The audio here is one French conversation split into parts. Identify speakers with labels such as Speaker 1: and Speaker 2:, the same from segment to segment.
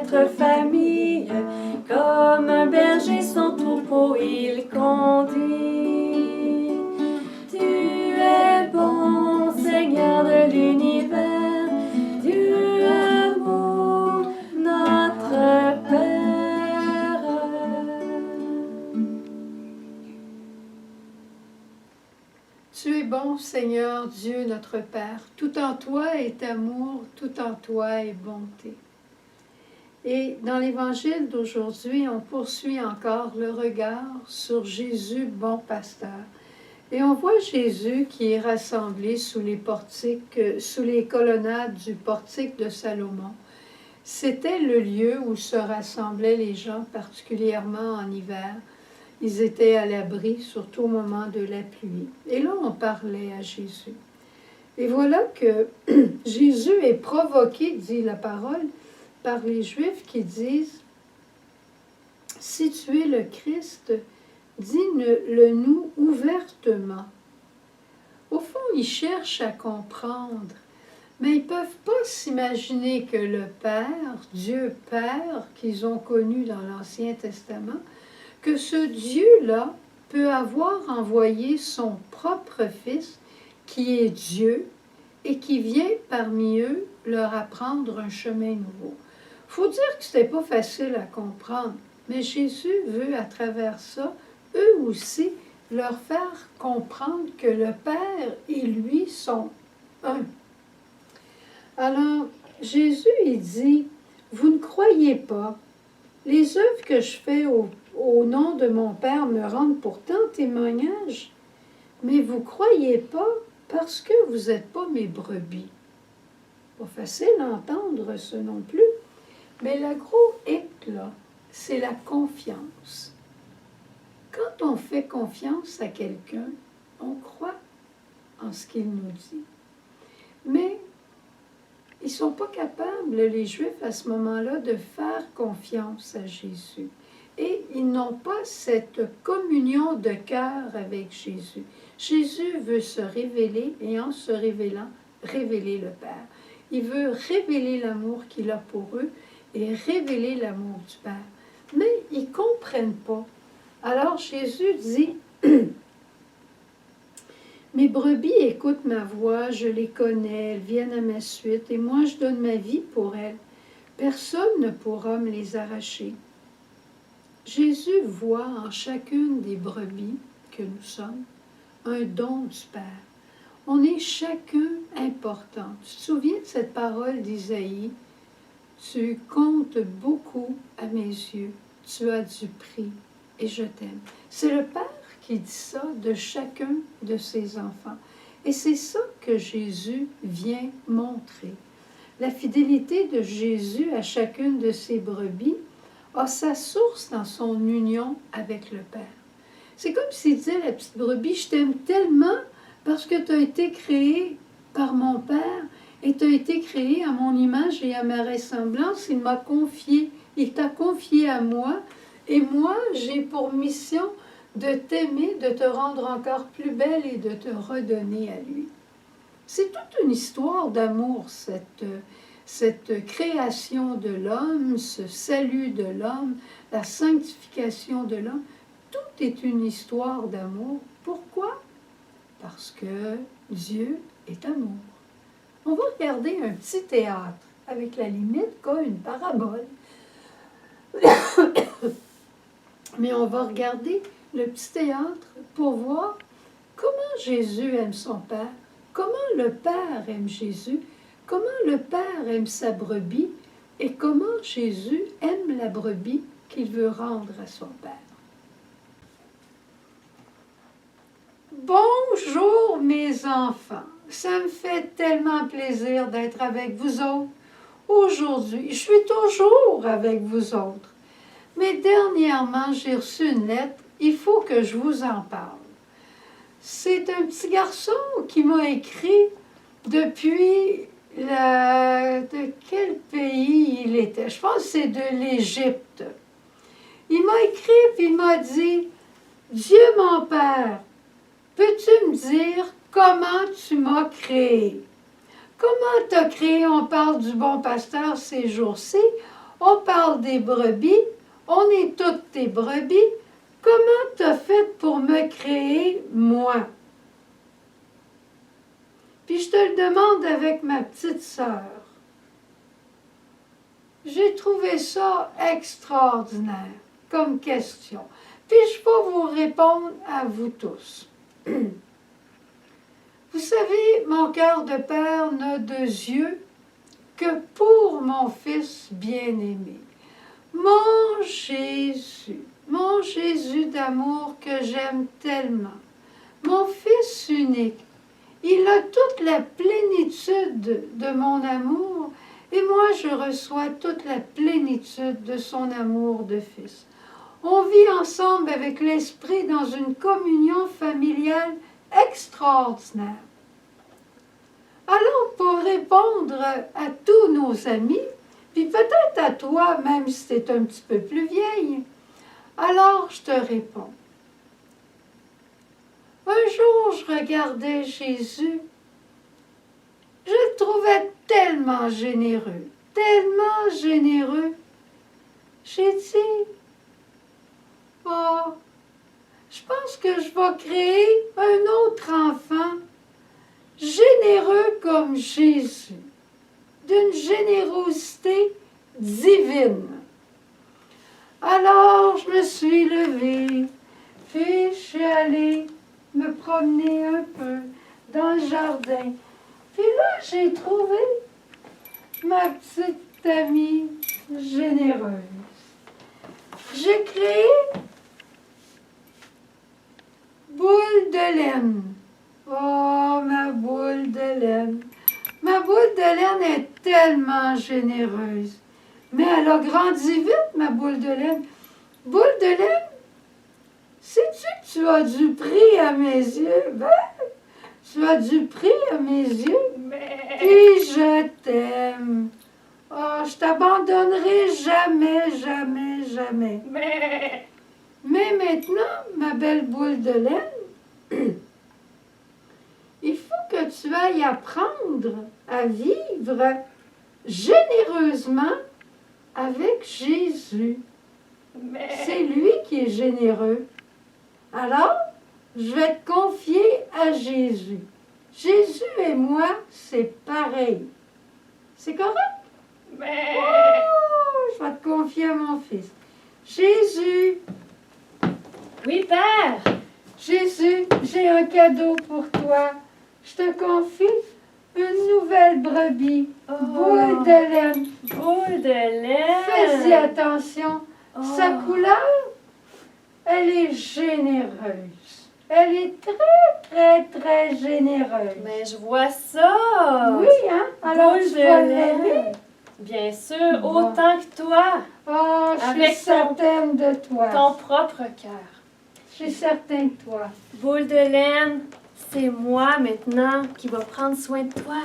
Speaker 1: notre famille. Comme un berger son troupeau il conduit. Tu es bon, Seigneur de l'univers, Dieu amour, notre Père.
Speaker 2: Tu es bon, Seigneur Dieu, notre Père. Tout en toi est amour, tout en toi est bonté. Et dans l'Évangile d'aujourd'hui, on poursuit encore le regard sur Jésus, bon pasteur. Et on voit Jésus qui est rassemblé sous les portiques, sous les colonnades du portique de Salomon. C'était le lieu où se rassemblaient les gens, particulièrement en hiver. Ils étaient à l'abri, surtout au moment de la pluie. Et là, on parlait à Jésus. Et voilà que Jésus est provoqué, dit la parole, par les Juifs qui disent « Si tu es le Christ, dis-le nous ouvertement. » Au fond, ils cherchent à comprendre, mais ils ne peuvent pas s'imaginer que le Père, Dieu Père, qu'ils ont connu dans l'Ancien Testament, que ce Dieu-là peut avoir envoyé son propre Fils, qui est Dieu, et qui vient parmi eux leur apprendre un chemin nouveau. Il faut dire que ce n'était pas facile à comprendre, mais Jésus veut, à travers ça, eux aussi, leur faire comprendre que le Père et lui sont un. Alors, Jésus, il dit, « Vous ne croyez pas, les œuvres que je fais au nom de mon Père me rendent pourtant témoignage, mais vous ne croyez pas parce que vous n'êtes pas mes brebis. » Pas facile à entendre, ce non plus. Mais le gros hic, là, c'est la confiance. Quand on fait confiance à quelqu'un, on croit en ce qu'il nous dit. Mais ils ne sont pas capables, les Juifs, à ce moment-là, de faire confiance à Jésus. Et ils n'ont pas cette communion de cœur avec Jésus. Jésus veut se révéler, et en se révélant, révéler le Père. Il veut révéler l'amour qu'il a pour eux et révéler l'amour du Père. Mais ils ne comprennent pas. Alors Jésus dit, « Mes brebis écoutent ma voix, je les connais, elles viennent à ma suite, et moi je donne ma vie pour elles. Personne ne pourra me les arracher. » Jésus voit en chacune des brebis que nous sommes un don du Père. On est chacun important. Tu te souviens de cette parole d'Isaïe? Tu comptes beaucoup à mes yeux, tu as du prix et je t'aime. C'est le Père qui dit ça de chacun de ses enfants. Et c'est ça que Jésus vient montrer. La fidélité de Jésus à chacune de ses brebis a sa source dans son union avec le Père. C'est comme s'il disait à la petite brebis, je t'aime tellement parce que tu as été créé par mon Père et tu as été créé à mon image et à ma ressemblance. Il m'a confié, il t'a confié à moi et moi j'ai pour mission de t'aimer, de te rendre encore plus belle et de te redonner à lui. C'est toute une histoire d'amour, cette création de l'homme, ce salut de l'homme, la sanctification de l'homme. Tout est une histoire d'amour. Pourquoi? Parce que Dieu est amour. On va regarder un petit théâtre, avec la limite qu'a une parabole. Mais on va regarder le petit théâtre pour voir comment Jésus aime son Père, comment le Père aime Jésus, comment le Père aime sa brebis et comment Jésus aime la brebis qu'il veut rendre à son Père. Bonjour mes enfants, ça me fait tellement plaisir d'être avec vous autres. Aujourd'hui, je suis toujours avec vous autres. Mais dernièrement, j'ai reçu une lettre, il faut que je vous en parle. C'est un petit garçon qui m'a écrit depuis de quel pays il était. Je pense que c'est de l'Égypte. Il m'a écrit et il m'a dit, « Dieu mon Père, peux-tu me dire comment tu m'as créé? Comment t'as créé? On parle du bon pasteur ces jours-ci. On parle des brebis, on est toutes tes brebis. Comment t'as fait pour me créer, moi? Puis je te le demande avec ma petite sœur. J'ai trouvé ça extraordinaire comme question. Puis je vais vous répondre à vous tous. Vous savez, mon cœur de père n'a de yeux que pour mon fils bien-aimé, mon Jésus d'amour que j'aime tellement, mon fils unique. Il a toute la plénitude de mon amour et moi je reçois toute la plénitude de son amour de fils. On vit ensemble avec l'Esprit dans une communion familiale extraordinaire. Alors, pour répondre à tous nos amis, puis peut-être à toi, même si tu es un petit peu plus vieille, alors je te réponds. Un jour, je regardais Jésus. Je le trouvais tellement généreux, tellement généreux. J'ai dit, oh, je pense que je vais créer un autre enfant généreux comme Jésus, d'une générosité divine. Alors, je me suis levée, puis je suis allée me promener un peu dans le jardin. Puis là, j'ai trouvé ma petite amie généreuse. J'ai créé Boule de laine. Oh, ma boule de laine. Ma boule de laine est tellement généreuse. Mais elle a grandi vite, ma boule de laine. Boule de laine, sais-tu que tu as du prix à mes yeux? Ben, tu as du prix à mes yeux. Et je t'aime. Oh, je t'abandonnerai jamais, jamais, jamais. Mais maintenant, ma belle boule de laine, il faut que tu ailles apprendre à vivre généreusement avec Jésus. C'est lui qui est généreux. Alors, je vais te confier à Jésus. Jésus et moi, c'est pareil. C'est correct? Oh, je vais te confier à mon fils. Jésus.
Speaker 1: Oui, Père.
Speaker 2: Jésus, j'ai un cadeau pour toi. Je te confie une nouvelle brebis.
Speaker 1: Oh.
Speaker 2: Boule de laine.
Speaker 1: Boule de laine.
Speaker 2: Fais-y attention.
Speaker 1: Oh.
Speaker 2: Sa couleur, elle est généreuse. Elle est très, très, très généreuse.
Speaker 1: Mais je vois ça.
Speaker 2: Oui, hein? Alors,
Speaker 1: Boule
Speaker 2: tu
Speaker 1: de
Speaker 2: vas
Speaker 1: laine.
Speaker 2: l'aimer.
Speaker 1: Bien sûr,
Speaker 2: Bon.
Speaker 1: autant que toi.
Speaker 2: Oh, je
Speaker 1: Avec
Speaker 2: suis certaine de toi.
Speaker 1: Ton propre cœur.
Speaker 2: Je suis certaine de toi.
Speaker 1: Boule de laine, c'est moi maintenant qui va prendre soin de toi.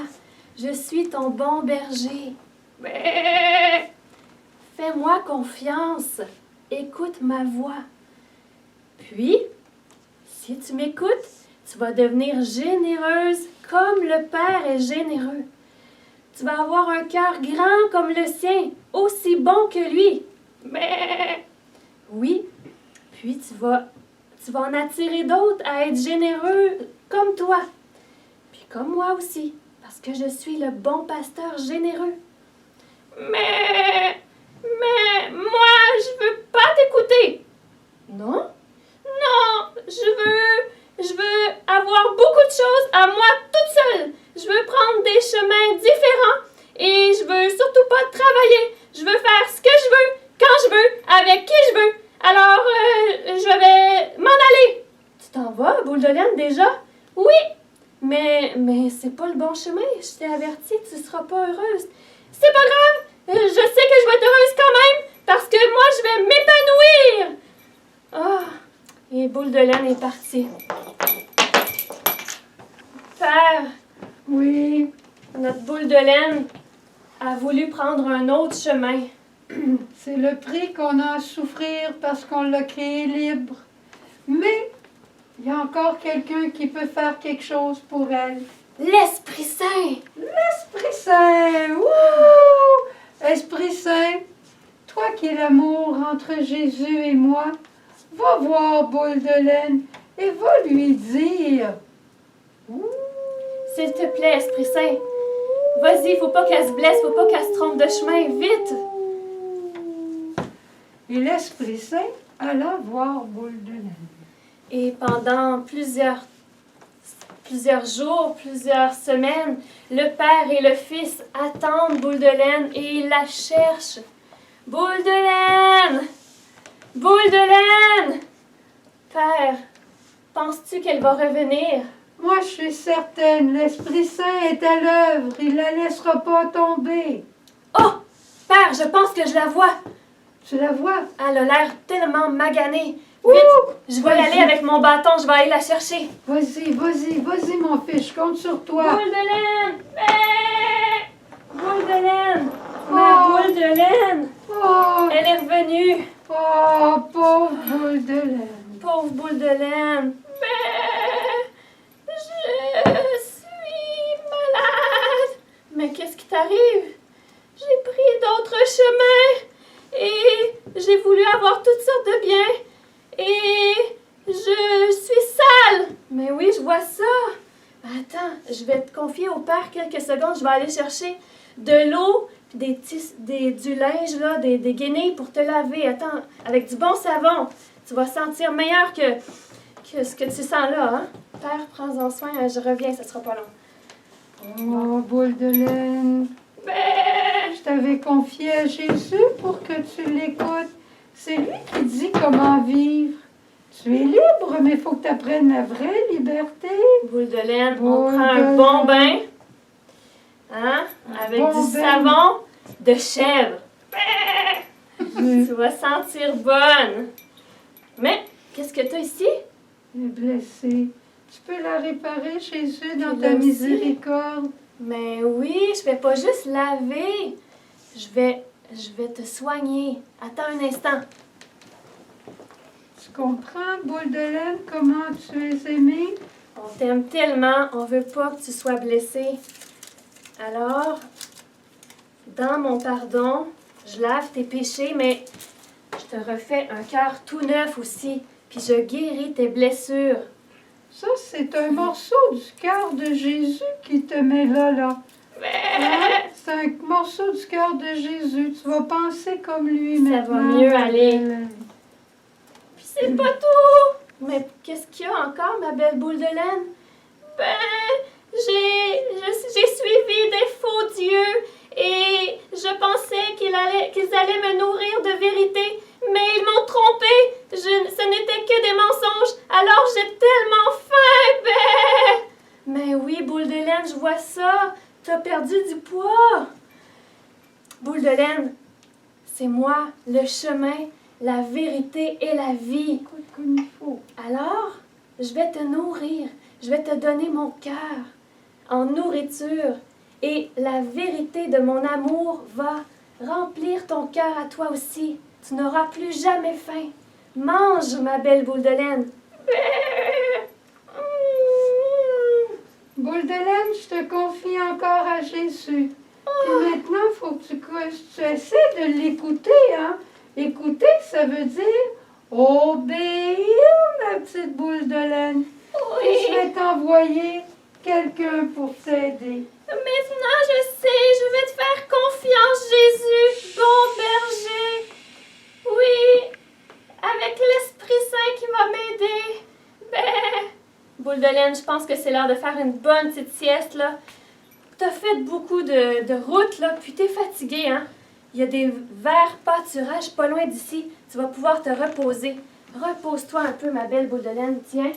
Speaker 1: Je suis ton bon berger. Fais-moi confiance. Écoute ma voix. Puis, si tu m'écoutes, tu vas devenir généreuse comme le Père est généreux. Tu vas avoir un cœur grand comme le sien, aussi bon que lui. Oui, puis tu vas en attirer d'autres à être généreux comme toi. Puis comme moi aussi, parce que je suis le bon pasteur généreux. Mais moi, je veux pas t'écouter. Non? Non, je veux avoir beaucoup de choses à moi toute seule. Je veux prendre des chemins différents et je veux surtout pas travailler. Je veux faire ce que je veux, quand je veux, avec qui je veux. Alors, je vais m'en aller. Tu t'en vas, boule de laine, déjà? Oui, mais c'est pas le bon chemin. Je t'ai averti, tu seras pas heureuse. C'est pas grave. Je sais que je vais être heureuse quand même parce que moi, je vais m'épanouir. Ah, et boule de laine est partie. Père,
Speaker 2: Oui,
Speaker 1: notre boule de laine a voulu prendre un autre chemin.
Speaker 2: c'est le prix qu'on a à souffrir parce qu'on l'a créé libre. Mais il y a encore quelqu'un qui peut faire quelque chose pour elle.
Speaker 1: L'Esprit Saint.
Speaker 2: L'Esprit Saint! Wouh! Esprit Saint, qui est l'amour entre Jésus et moi, va voir Boule de laine et va lui dire.
Speaker 1: S'il te plaît, Esprit Saint, vas-y, faut pas qu'elle se blesse, faut pas qu'elle se trompe de chemin, vite!
Speaker 2: Et l'Esprit Saint alla voir Boule de laine.
Speaker 1: Et pendant plusieurs jours, plusieurs semaines, le Père et le Fils attendent Boule de laine et ils la cherchent. Boule de laine! Boule de laine! Père, penses-tu qu'elle va revenir?
Speaker 2: Moi, je suis certaine, l'Esprit Saint est à l'œuvre, il la laissera pas tomber.
Speaker 1: Oh! Père, je pense que je la vois.
Speaker 2: Tu la vois?
Speaker 1: Elle a l'air tellement maganée.
Speaker 2: Ouh!
Speaker 1: Vite, je vais y
Speaker 2: Vas-y.
Speaker 1: aller avec mon bâton, je vais aller la chercher.
Speaker 2: Vas-y, mon fils, je compte sur toi.
Speaker 1: Boule de laine! Boule de laine! Ma
Speaker 2: Oh.
Speaker 1: boule de laine!
Speaker 2: Oh,
Speaker 1: Elle est revenue!
Speaker 2: oh, pauvre Boule de laine.
Speaker 1: Pauvre boule de laine! Je suis malade! Mais qu'est-ce qui t'arrive? J'ai pris d'autres chemins et j'ai voulu avoir toutes sortes de biens et je suis sale! Mais oui, je vois ça! Attends, je vais te confier au père quelques secondes, je vais aller chercher de l'eau puis du linge, là, des guenilles pour te laver. Attends, avec du bon savon. Tu vas sentir meilleur que ce que tu sens là, hein? Père, prends-en soin, je reviens, ça sera pas long.
Speaker 2: Oh, Boule de laine. Je t'avais confié à Jésus pour que tu l'écoutes. C'est lui qui dit comment vivre. Tu es libre, mais il faut que tu apprennes la vraie liberté.
Speaker 1: Boule de laine,
Speaker 2: Boule
Speaker 1: on prend
Speaker 2: de
Speaker 1: un bon bain,
Speaker 2: laine.
Speaker 1: hein? Avec
Speaker 2: bon
Speaker 1: du
Speaker 2: bain.
Speaker 1: savon de chèvre.
Speaker 2: Tu
Speaker 1: Tu vas sentir bonne. Mais, qu'est-ce que tu as ici?
Speaker 2: es blessé. Tu peux la réparer, Jésus, dans
Speaker 1: Puis
Speaker 2: ta
Speaker 1: là aussi.
Speaker 2: miséricorde.
Speaker 1: Mais oui, je vais pas juste laver. Je vais te soigner. Attends un instant.
Speaker 2: Tu comprends, Boule de laine, comment tu es aimé?
Speaker 1: On t'aime tellement, on veut pas que tu sois blessé. Alors, dans mon pardon, je lave tes péchés, mais je te refais un cœur tout neuf aussi. Puis je guéris tes blessures.
Speaker 2: Ça, c'est un morceau du cœur de Jésus qui te met là. Hein? C'est un morceau du cœur de Jésus. Tu vas penser comme lui
Speaker 1: Ça
Speaker 2: maintenant.
Speaker 1: va mieux
Speaker 2: ma
Speaker 1: aller.
Speaker 2: belle.
Speaker 1: Puis c'est pas tout! Mais qu'est-ce qu'il y a encore, ma belle boule de laine? J'ai suivi des faux dieux et je pensais qu'ils allaient me nourrir de vérité, mais ils m'ont trompée. Ce n'était que des mensonges, alors j'ai tellement faim. Mais oui, boule de laine, je vois ça. T'as perdu du poids. Boule de laine, c'est moi, le chemin, la vérité et la vie.
Speaker 2: Écoute comme il faut.
Speaker 1: Alors, je vais te nourrir, je vais te donner mon cœur en nourriture et la vérité de mon amour va remplir ton cœur à toi aussi. Tu n'auras plus jamais faim. Mange, ma belle boule de laine.
Speaker 2: Boule de laine, je te confie encore à Jésus. Et maintenant, il faut que tu essaies de l'écouter. Hein? Écouter, ça veut dire obéir, ma petite boule de laine. Et je vais t'envoyer quelqu'un pour t'aider.
Speaker 1: Maintenant, je sais, je vais te faire confiance, Jésus, bon berger. Oui, avec l'Esprit Saint qui va m'aider. Boule de laine, je pense que c'est l'heure de faire une bonne petite sieste, là. T'as fait beaucoup de route, là, puis t'es fatigué, hein? Il y a des verts pâturages pas loin d'ici. Tu vas pouvoir te reposer. Repose-toi un peu, ma belle boule de laine. Tiens,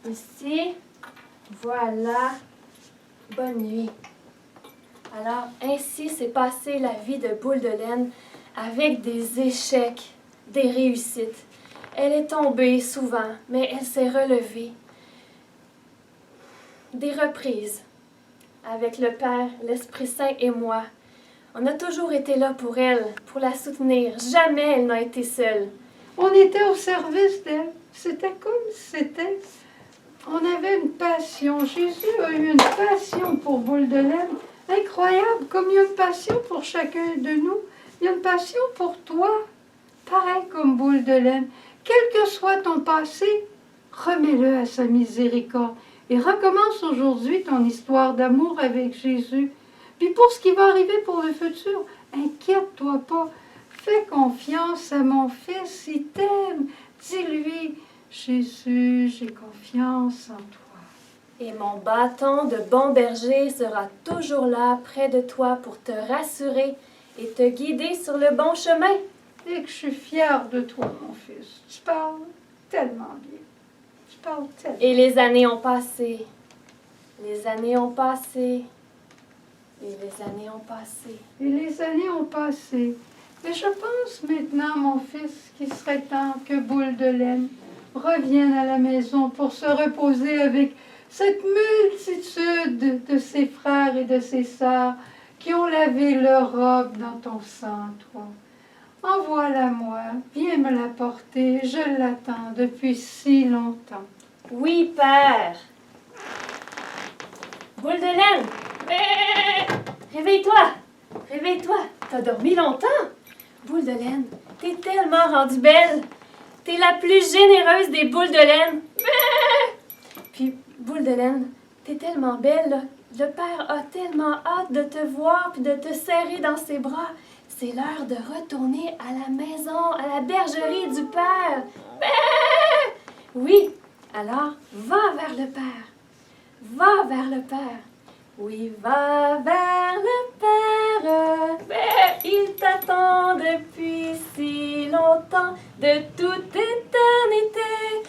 Speaker 1: ici. Voilà. Bonne nuit. Alors, ainsi s'est passée la vie de boule de laine avec des échecs, des réussites. Elle est tombée souvent, mais elle s'est relevée. Des reprises. Avec le Père, l'Esprit Saint et moi. On a toujours été là pour elle, pour la soutenir. Jamais elle n'a été seule.
Speaker 2: On était au service d'elle. C'était comme si c'était. On avait une passion. Jésus a eu une passion pour Boule de laine. Incroyable, comme il y a une passion pour chacun de nous. Il y a une passion pour toi, pareil comme boule de laine. Quel que soit ton passé, remets-le à sa miséricorde et recommence aujourd'hui ton histoire d'amour avec Jésus. Puis pour ce qui va arriver pour le futur, inquiète-toi pas. Fais confiance à mon fils, il t'aime. Dis-lui, Jésus, j'ai confiance en toi.
Speaker 1: Et mon bâton de bon berger sera toujours là près de toi pour te rassurer et te guider sur le bon chemin.
Speaker 2: Et que je suis fière de toi, mon fils. Tu parles tellement bien. Tu parles tellement.
Speaker 1: Et les années ont passé. Les années ont passé. Et les années ont passé.
Speaker 2: Et les années ont passé. Et je pense maintenant, mon fils, qu'il serait temps que Boule de laine revienne à la maison pour se reposer avec cette multitude de ses frères et de ses sœurs qui ont lavé leur robe dans ton sang, toi. Envoie-la-moi, viens me la porter, je l'attends depuis si longtemps.
Speaker 1: Oui, Père. Boule de laine. Réveille-toi. Réveille-toi. T'as dormi longtemps. Boule de laine, t'es tellement rendue belle. T'es la plus généreuse des boules de laine. Puis, Boule de laine, t'es tellement belle, là. Le Père a tellement hâte de te voir puis de te serrer dans ses bras. C'est l'heure de retourner à la maison, à la bergerie du Père. Oui, alors va vers le Père. Va vers le Père. Oui, va vers le Père. Il t'attend depuis si longtemps, de toute éternité.